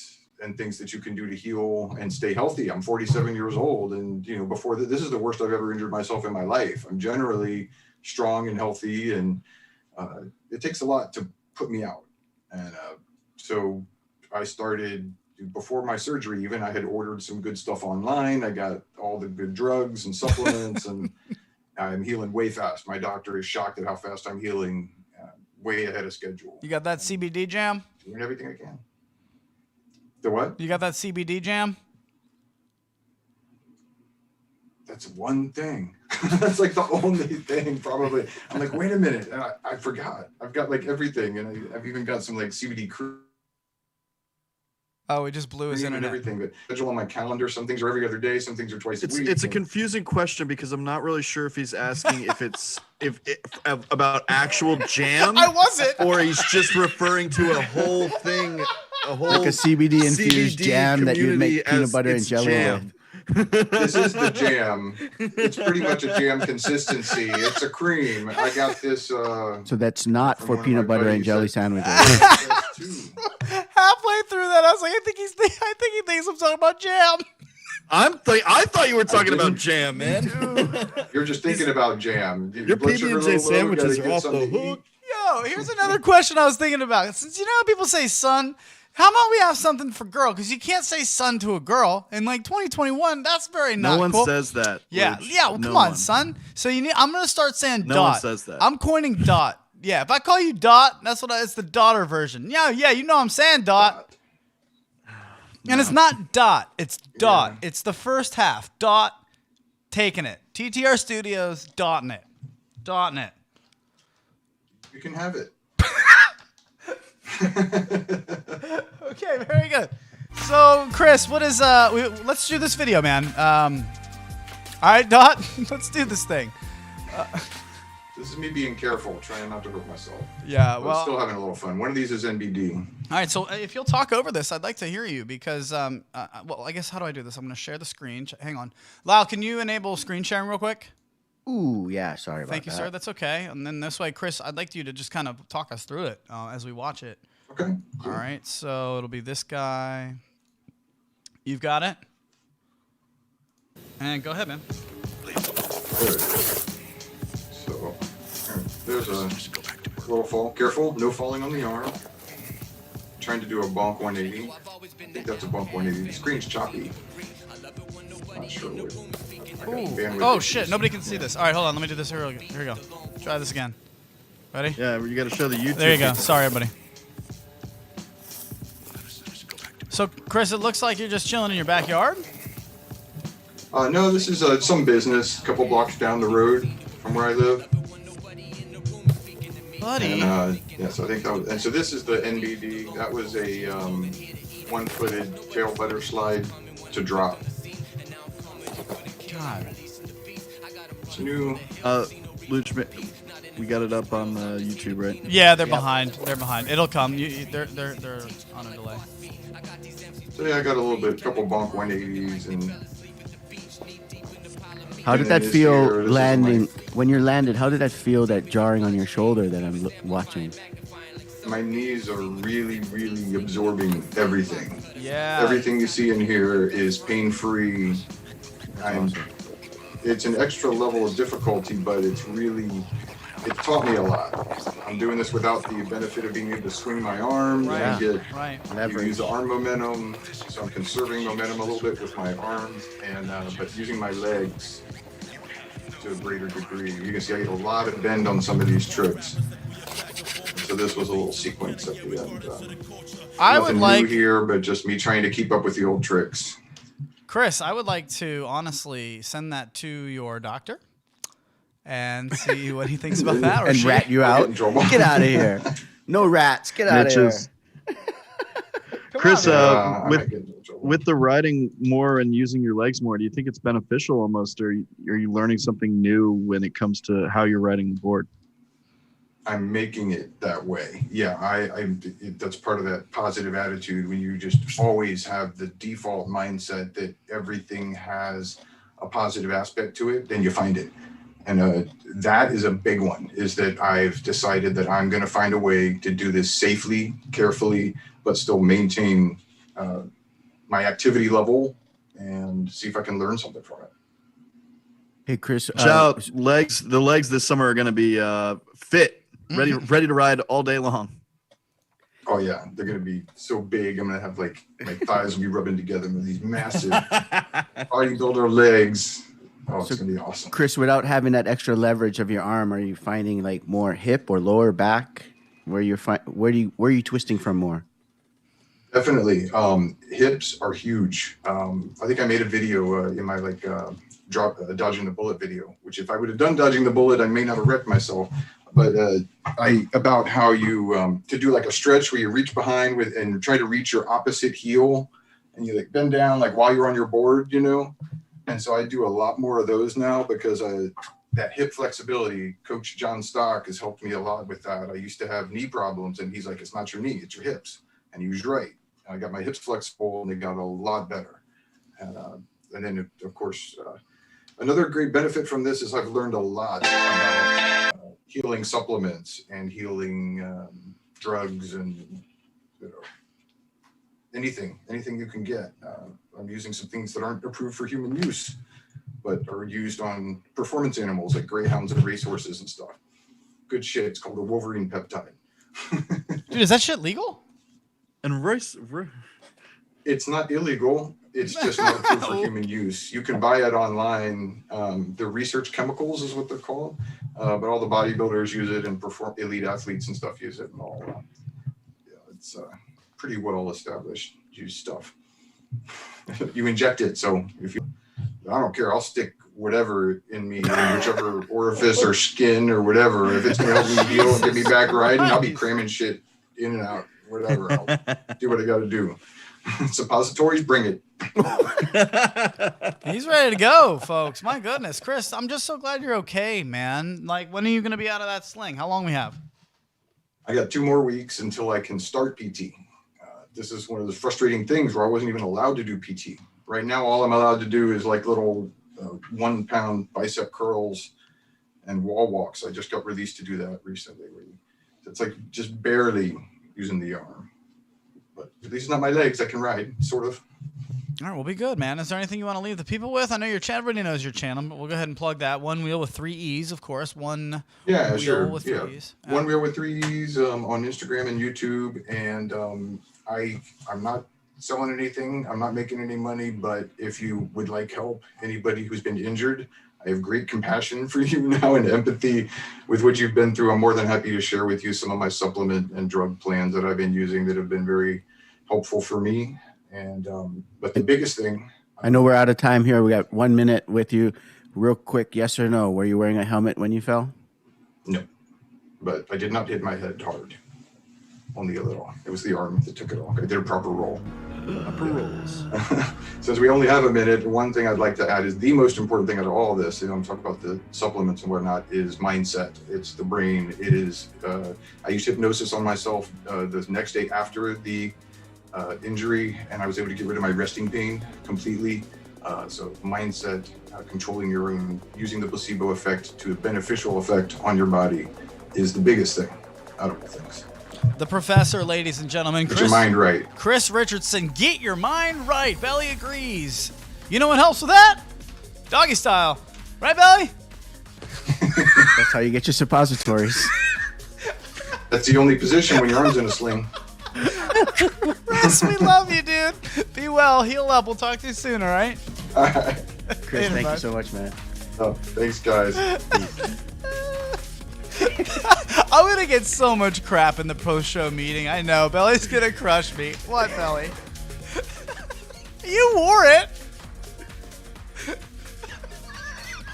things that you can do to heal and stay healthy. I'm 47 years old, and before this is the worst I've ever injured myself in my life. I'm generally strong and healthy, and it takes a lot to put me out. And so I started. Before my surgery, even I had ordered some good stuff online. I got all the good drugs and supplements, and I'm healing way fast. My doctor is shocked at how fast I'm healing, way ahead of schedule. You got that CBD jam? Doing everything I can. The what? You got that CBD jam? That's one thing. That's like the only thing, probably. I'm like, wait a minute, and I forgot. I've got like everything, and I've even got some like CBD cream. Oh, it just blew his internet. Everything, but schedule on my calendar. Some things are every other day. Some things are twice a week. It's a confusing question because I'm not really sure if he's asking if about actual jam. I wasn't. Or he's just referring to a whole thing, like a CBD infused jam that you make peanut butter and jelly with. This is the jam. It's pretty much a jam consistency. It's a cream. I got this. So that's not for peanut butter and jelly sandwiches. Halfway through that, I was like, I think he thinks I'm talking about jam. I thought you were talking about jam, man. You're just thinking about jam. Your PB&J sandwiches are off the hook. Yo, here's another question I was thinking about. Since how people say sun How about we have something for girl? Because you can't say son to a girl in like 2021. That's very not No one cool. says that. Yeah, Luch. yeah. Well, No come on, one. son. So I'm gonna start saying No dot. one says that. I'm coining dot. Yeah, if I call you dot, that's what it's the daughter version. Yeah, you know what I'm saying dot. And it's not dot. It's dot. Yeah. It's the first half. Dot. Taking it. TTR Studios. Dotting it. Dotting it. You can have it. Okay, very good. So, Chris, what is let's do this video, man. All right, Dot, let's do this thing. This is me being careful, trying not to hurt myself. Yeah, But well, still having a little fun. One of these is NBD. all right. So, if you'll talk over this, I'd like to hear you because, well, I guess how do I do this? I'm going to share the screen. Hang on, Lyle, can you enable screen sharing real quick? Ooh, yeah. Sorry about that. Thank you, sir. That's okay. And then this way, Chris, I'd like you to just kind of talk us through it as we watch it. Okay. All right. So it'll be this guy. You've got it. And go ahead, man. Good. So there's a little fall. Careful, no falling on the arm. Trying to do a bonk 180. I think that's a bonk 180. The screen's choppy. Not sure what. Oh shit! Nobody can see this. All right, hold on. Let me do this. Here we go. Try this again. Ready? Yeah, you got to show the YouTube. There you go. Sorry, everybody. So, Chris, it looks like you're just chilling in your backyard. No, this is some business a couple blocks down the road from where I live. Buddy. And yes, I think that was. And so this is the NBD. That was a one-footed tail butter slide to drop. God. It's new. Luch, we got it up on YouTube, right? Yeah, they're behind. They're behind. It'll come. They're on a delay. So yeah, I got a little bit, couple bonk 180s and. How did And that then this feel year, this is landing? When you're landed, how did that feel, that jarring on your shoulder that I'm watching? My knees are really, really absorbing everything. Yeah. Everything you see in here is pain-free. It's an extra level of difficulty, but it taught me a lot. I'm doing this without the benefit of being able to swing my arms and get use the arm momentum. So I'm conserving momentum a little bit with my arms, and but using my legs to a greater degree. You can see I get a lot of bend on some of these trips. So this was a little sequence at the end. I would like new here, but just me trying to keep up with the old tricks. Chris, I would like to honestly send that to your doctor and see what he thinks about that. Or And rat you out. Get out of here. No rats. Get out of here. Chris, I with might get into trouble. with the riding more and using your legs more, do you think it's beneficial almost, or are you learning something new when it comes to how you're riding the board? I'm making it that way. Yeah, that's part of that positive attitude when you just always have the default mindset that everything has a positive aspect to it, then you find it. And that is a big one, is that I've decided that I'm going to find a way to do this safely, carefully, but still maintain my activity level and see if I can learn something from it. Hey, Chris. The legs this summer are going to be fit, ready to ride all day long. Oh yeah, they're going to be so big. I'm going to have like my thighs will be rubbing together with these massive bodybuilder legs. Oh, it's going to be awesome. Chris, without having that extra leverage of your arm, are you finding like more hip or lower back? Where are you twisting from more? Definitely. Hips are huge. I think I made a video in my dodging the bullet video, which if I would have done dodging the bullet, I may not have wrecked myself. But about how you to do like a stretch where you reach behind and try to reach your opposite heel, and you like bend down like while you're on your board, you know. And so I do a lot more of those now because that hip flexibility, Coach John Stock has helped me a lot with that. I used to have knee problems, and he's like, "It's not your knee, it's your hips." And he was right. And I got my hips flexible, and they got a lot better. And then, of course, another great benefit from this is I've learned a lot about healing supplements and healing drugs and anything you can get. I'm using some things that aren't approved for human use, but are used on performance animals like greyhounds and racehorses and stuff. Good shit. It's called the Wolverine peptide. Dude, is that shit legal? And It's not illegal. It's just not approved for human use. You can buy it online. The research chemicals is what they're called. But all the bodybuilders use it, and elite athletes and stuff use it, and all. It's pretty well established use stuff. You inject it, so I don't care. I'll stick whatever in me, in whichever orifice or skin or whatever. If it's gonna help me heal and get me back riding, I'll be cramming shit in and out, whatever. I'll do what I got to do. Suppositories, bring it. He's ready to go, folks. My goodness, Chris, I'm just so glad you're okay, man. Like, when are you gonna be out of that sling? How long we have? I got 2 more weeks until I can start PT. This is one of the frustrating things where I wasn't even allowed to do PT. Right now, all I'm allowed to do is like little 1 pound bicep curls and wall walks. I just got released to do that recently. It's like just barely using the arm, but at least it's not my legs. I can ride, sort of. All right, we'll be good, man. Is there anything you want to leave the people with? I know your channel, everybody knows your channel, but we'll go ahead and plug that. Onewheel with 3 E's, of course. One wheel with 3 E's. Onewheel with 3 E's on Instagram and YouTube. And I'm not selling anything. I'm not making any money, but if you would like help, anybody who's been injured, I have great compassion for you now and empathy with what you've been through. I'm more than happy to share with you some of my supplement and drug plans that I've been using that have been very helpful for me. And but the biggest thing, I know we're out of time here. We got 1 minute with you. Real quick, yes or no? Were you wearing a helmet when you fell? No, but I did not hit my head hard. Only a little. It was the arm that took it off. I did a proper roll. Upper rolls. Since we only have a minute, one thing I'd like to add is the most important thing out of all of this, I'm talking about the supplements and whatnot, is mindset. It's the brain. It is, I used hypnosis on myself the next day after the injury, and I was able to get rid of my resting pain completely. So mindset, controlling your own, using the placebo effect to a beneficial effect on your body is the biggest thing out of all things. The professor, ladies and gentlemen. Get your mind right. Chris Richardson, get your mind right. Belly agrees. You know what helps with that? Doggy style. Right, Belly? That's how you get your suppositories. That's the only position when your arm's in a sling. Chris, we love you, dude. Be well. Heal up. We'll talk to you soon, all right? All right. Chris, thank you so much, man. Oh, thanks, guys. I'm going to get so much crap in the post-show meeting. I know. Belly's going to crush me. What, Belly? You wore it.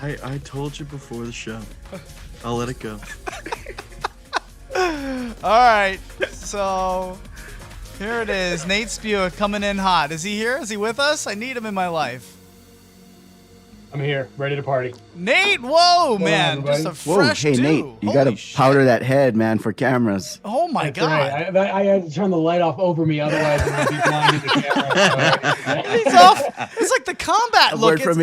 I told you before the show. I'll let it go. All right. So here it is. Nate Spewick coming in hot. Is he here? Is he with us? I need him in my life. I'm here, ready to party. Nate, whoa, man. Just a fresh hey, dew. Nate, you got to powder that head, man, for cameras. Oh, my That's God. right. I had to turn the light off over me, otherwise I'm going to be blind to the camera. He's off. It's like the combat A look. word from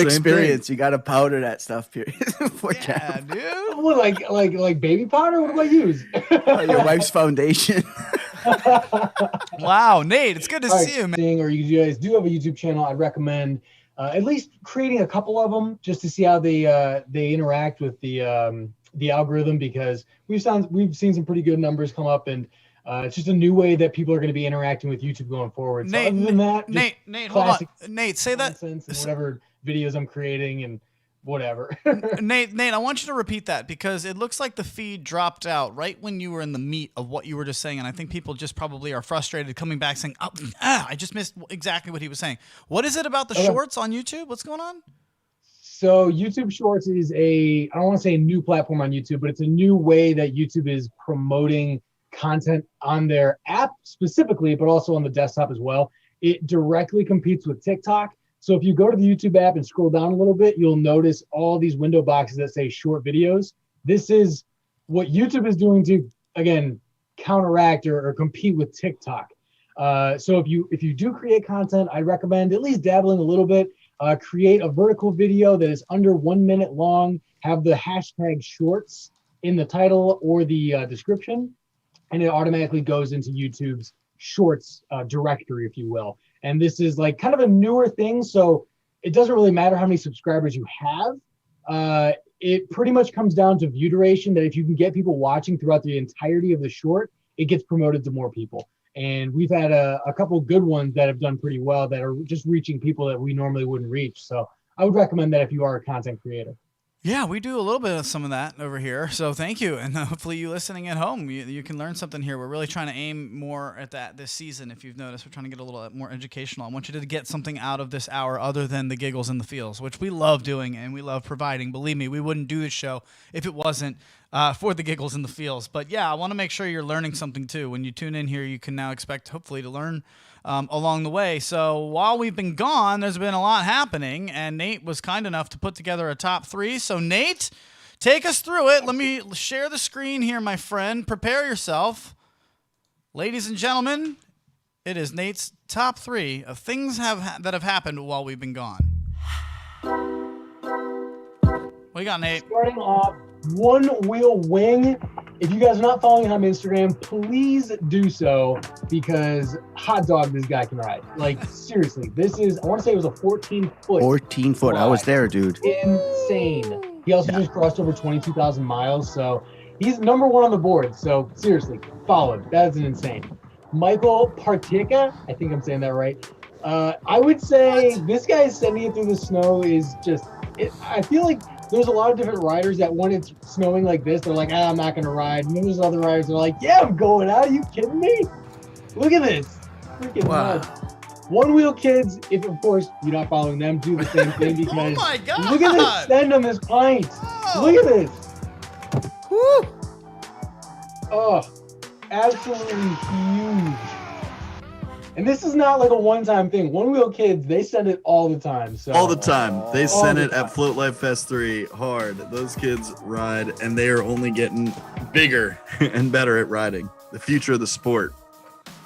experience. You got to powder that stuff for Yeah, dude. What, like baby powder? What do I use? your wife's foundation. Wow, Nate, it's good to see you, man. Or you guys do have a YouTube channel. I'd recommend at least creating a couple of them just to see how they interact with the algorithm, because we've seen some pretty good numbers come up, and it's just a new way that people are going to be interacting with YouTube going forward. Nate, so other than that, Nate, hold on. Nate, say that. And whatever videos I'm creating and whatever. Nate, I want you to repeat that, because it looks like the feed dropped out right when you were in the meat of what you were just saying, and I think people just probably are frustrated coming back saying, I just missed exactly what he was saying. What is it about the shorts on YouTube? What's going on? So YouTube Shorts is I don't want to say a new platform on YouTube, but it's a new way that YouTube is promoting content on their app specifically, but also on the desktop as well. It directly competes with TikTok. So if you go to the YouTube app and scroll down a little bit, you'll notice all these window boxes that say short videos. This is what YouTube is doing to, again, counteract or compete with TikTok. So if you do create content, I recommend at least dabbling a little bit. Create a vertical video that is under 1 minute long. Have the hashtag shorts in the title or the description, and it automatically goes into YouTube's shorts directory, if you will. And this is like kind of a newer thing, so it doesn't really matter how many subscribers you have. It pretty much comes down to view duration, that if you can get people watching throughout the entirety of the short, it gets promoted to more people. And we've had a couple good ones that have done pretty well that are just reaching people that we normally wouldn't reach. So I would recommend that if you are a content creator. Yeah, we do a little bit of some of that over here. So thank you. And hopefully you listening at home, you can learn something here. We're really trying to aim more at that this season. If you've noticed, we're trying to get a little more educational. I want you to get something out of this hour other than the giggles and the feels, which we love doing and we love providing. Believe me, we wouldn't do this show if it wasn't for the giggles and the feels. But yeah, I want to make sure you're learning something too. When you tune in here, you can now expect hopefully to learn along the way. So while we've been gone, there's been a lot happening, and Nate was kind enough to put together a top 3. So Nate, take us through it. Let me share the screen here, my friend. Prepare yourself. Ladies and gentlemen, it is Nate's top 3 of things that have happened while we've been gone. What you got, Nate? Starting off, Onewheel Wing. If you guys are not following him on Instagram, please do so, because hot dog, this guy can ride. Like, seriously, this is, I want to say it was a 14-foot. 14 foot. I was there, dude. Insane. He also just crossed over 22,000 miles, so he's number 1 on the board. So seriously, follow. That's an insane. Michael Partica, I think I'm saying that right. I would say this guy sending it through the snow is just, I feel like there's a lot of different riders that when it's snowing like this, they're like, I'm not going to ride. And then there's other riders that are like, yeah, I'm going out. Are you kidding me? Look at this. Freaking nuts. Onewheel kids, if of course you're not following them, do the same thing, because Oh my God. look at this send on this pint. Oh. Look at this. Woo. Oh, absolutely huge. And this is not like a one-time thing. Onewheel kids, they send it all the time. So All the time. They All send the it time. at Float Life Fest 3 hard. Those kids ride, and they are only getting bigger and better at riding. The future of the sport.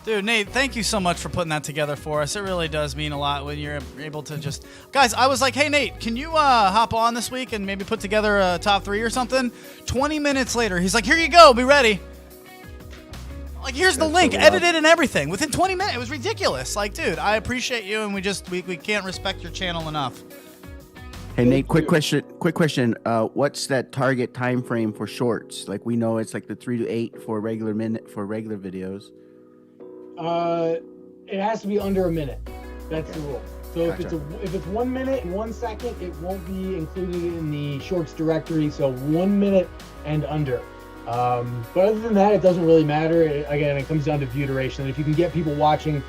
Dude, Nate, thank you so much for putting that together for us. It really does mean a lot when you're able to just... Guys, I was like, hey, Nate, can you hop on this week and maybe put together a top 3 or something? 20 minutes later, he's like, here you go, be ready. Like, here's the link, edited and everything. Within 20 minutes, it was ridiculous. Like, dude, I appreciate you, and we can't respect your channel enough. Hey Nate, quick question. What's that target time frame for shorts? Like, we know it's like the 3 to 8 for regular videos. It has to be under a minute. That's the rule. So Gotcha. if it's 1 minute and 1 second, it won't be included in the shorts directory. So 1 minute and under. But other than that, it doesn't really matter. Again, it comes down to view duration. If you can get people watching,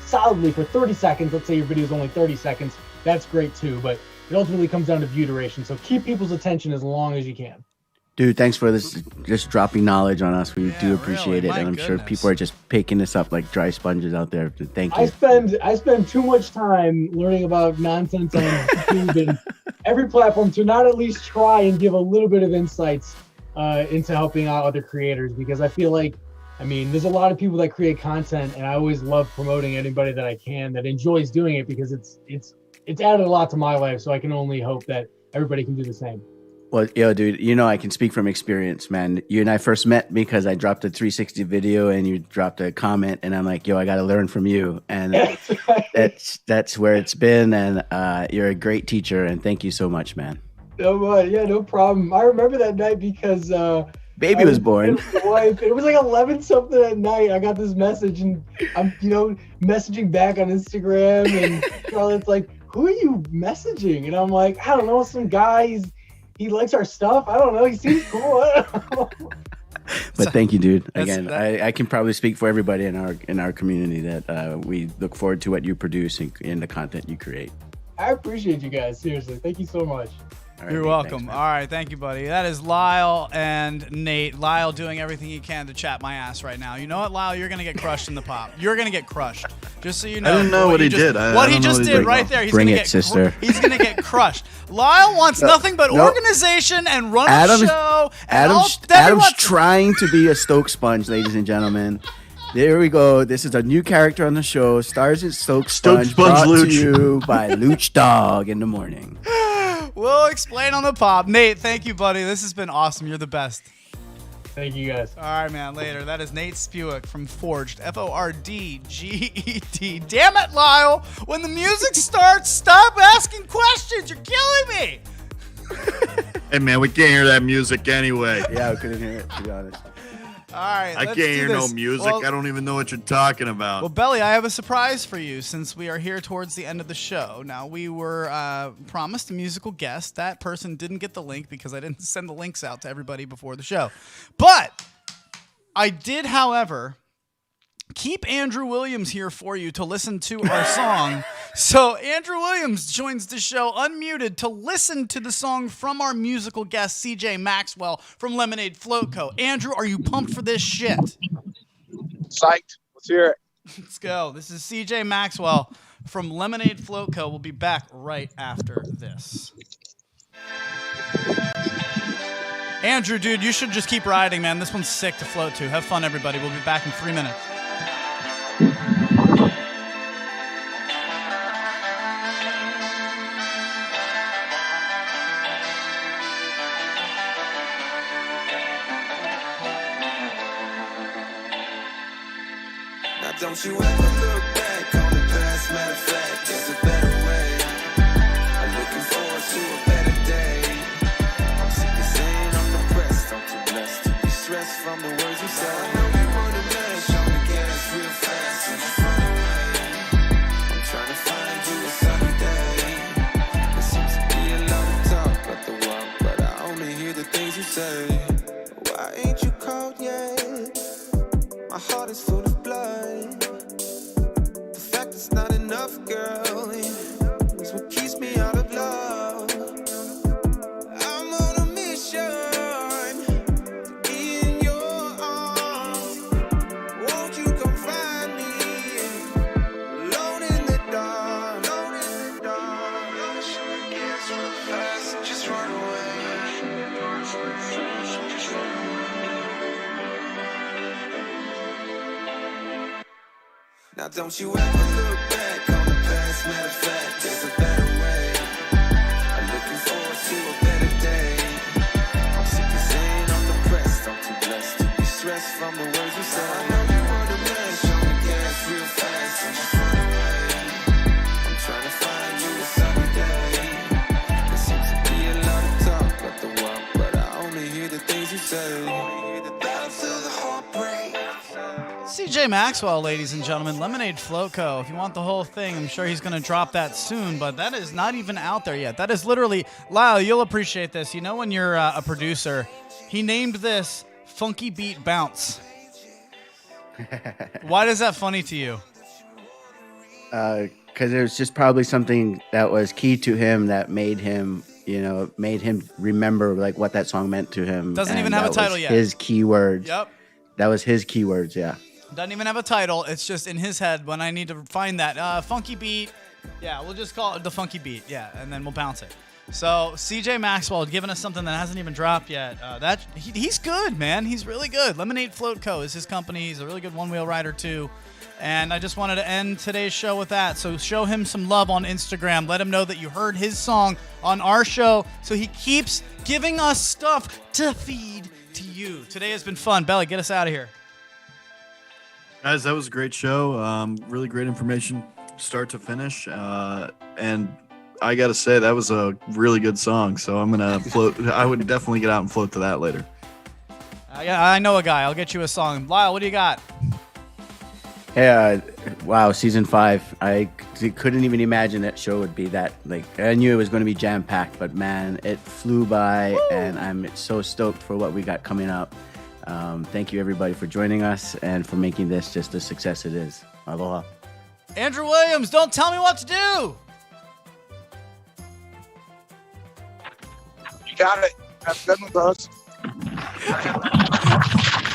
solidly for 30 seconds, let's say your video is only 30 seconds, that's great too. But it ultimately comes down to view duration. So keep people's attention as long as you can. Dude, thanks for this, just dropping knowledge on us. We do appreciate really, it, my and I'm sure goodness. people are just picking this up like dry sponges out there. Thank I you. spend too much time learning about nonsense on YouTube and every platform to not at least try and give a little bit of insights into helping out other creators, because I feel like, there's a lot of people that create content, and I always love promoting anybody that I can that enjoys doing it, because it's added a lot to my life. So I can only hope that everybody can do the same. Well, dude, I can speak from experience, man. You and I first met because I dropped a 360 video and you dropped a comment, and I'm like, I got to learn from you. And that's where it's been. And you're a great teacher, and thank you so much, man. No problem. I remember that night because Baby was born. It was like 11 something at night. I got this message, and I'm messaging back on Instagram, and Charlotte's like, who are you messaging? And I'm like, I don't know, some guy. He likes our stuff. I don't know. He seems cool. But thank you, dude. Again, I can probably speak for everybody in our community that we look forward to what you produce and the content you create. I appreciate you guys. Seriously. Thank you so much. All right, You're Nate, welcome. thanks, All right, thank you, buddy. That is Lyle and Nate. Lyle doing everything he can to chat my ass right now. You know what, Lyle? You're going to get crushed in the pop. You're going to get crushed. Just so you know. I didn't know what he did. What he just did right there. He's Bring gonna it, get sister. He's going to get crushed. Lyle wants nothing but organization and run a show. Adam's trying to be a Stoke sponge, ladies and gentlemen. There we go. This is a new character on the show. Stars in Stoke Sponge, brought to you by Luch Dog in the morning. We'll explain on the pop. Nate, thank you, buddy. This has been awesome. You're the best. Thank you, guys. All right, man. Later. That is Nate Spewick from Forged. Fordget. Damn it, Lyle. When the music starts, stop asking questions. You're killing me. Hey, man, we can't hear that music anyway. Yeah, I couldn't hear it, to be honest. right. I let's can't do hear no this. music. Well, I don't even know what you're talking about. Well, Belly, I have a surprise for you since we are here towards the end of the show. Now, we were promised a musical guest. That person didn't get the link because I didn't send the links out to everybody before the show. But I did, however, keep Andrew Williams here for you to listen to our song. So Andrew Williams joins the show unmuted to listen to the song from our musical guest, CJ Maxwell from Lemonade Float Co. Andrew, are you pumped for this shit? Psyched. Let's hear it. Let's go. This is CJ Maxwell from Lemonade Float Co. We'll be back right after this. Andrew, dude, you should just keep riding, man. This one's sick to float to. Have fun, everybody. We'll be back in 3 minutes. Now don't you ever look back on the past, matter of fact, there's a better way. I'm looking forward to a better day. I'm sick of saying I'm depressed, I'm too blessed to be stressed from the words you say. I know you want to mash on the gas real fast and just run away. I'm trying to find you a sunny day. There seems to be a lot of talk about the walk, but I only hear the things you say. Why ain't you called yet? My heart is full of blood. The fact it's not enough, girl, is what keeps me out of love. I'm on a mission to be in your arms. Won't you come find me alone in the dark? Alone in the dark. Don't shoot the gas real fast and just run away. Just run away. Now don't you ever look back on the past, matter of fact, there's a better way. I'm looking forward to a better day. I'm sick of saying I'm depressed, I'm too blessed to be stressed from the words you say. I know you want to mash on the gas real fast and just run away. I'm trying to find you a sunny day. There seems to be a lot of talk about the walk, but I only hear the things you say. Battle to the heartbreak. CJ Maxwell, ladies and gentlemen, Lemonade Float Co. If you want the whole thing, I'm sure he's going to drop that soon, but that is not even out there yet. That is literally, Lyle, you'll appreciate this. You know when you're a producer, he named this Funky Beat Bounce. Why is that funny to you? Because it was just probably something that was key to him that made him, made him remember like what that song meant to him. Doesn't and even have a that title was yet. His keywords. Yep. That was his keywords, yeah. Doesn't even have a title. It's just in his head when I need to find that. Funky Beat. Yeah, we'll just call it the Funky Beat. Yeah, and then we'll bounce it. So CJ Maxwell giving us something that hasn't even dropped yet. He's good, man. He's really good. Lemonade Float Co. is his company. He's a really good one-wheel rider, too. And I just wanted to end today's show with that. So show him some love on Instagram. Let him know that you heard his song on our show so he keeps giving us stuff to feed to you. Today has been fun. Belly, get us out of here. Guys, that was a great show. Really great information, start to finish. And I got to say, that was a really good song. So I'm going to float. I would definitely get out and float to that later. I know a guy. I'll get you a song. Lyle, what do you got? Yeah, wow, season 5. I couldn't even imagine that show would be that. Like, I knew it was going to be jam-packed, but man, it flew by. Woo! And I'm so stoked for what we got coming up. Thank you, everybody, for joining us and for making this just the success it is. Aloha. Andrew Williams, don't tell me what to do. You got it. Have a good one, bros.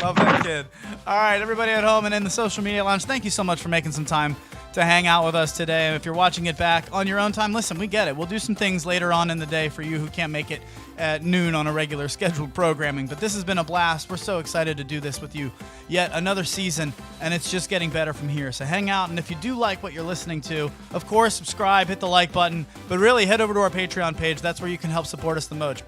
Love that kid. All right, everybody at home and in the social media lounge, thank you so much for making some time to hang out with us today. And if you're watching it back on your own time, listen, we get it. We'll do some things later on in the day for you who can't make it at noon on a regular scheduled programming. But this has been a blast. We're so excited to do this with you. Yet another season, and it's just getting better from here. So hang out, and if you do like what you're listening to, of course, subscribe, hit the like button, but really head over to our Patreon page. That's where you can help support us the most.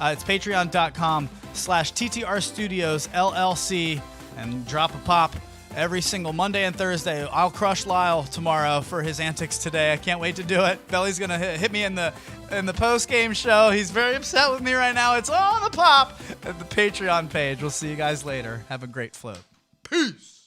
It's patreon.com/TTR Studios LLC, and drop a pop every single Monday and Thursday. I'll crush Lyle tomorrow for his antics today. I can't wait to do it. Belly's gonna hit me in the post-game show. He's very upset with me right now. It's on the pop. at the Patreon page. We'll see you guys later. Have a great float. Peace.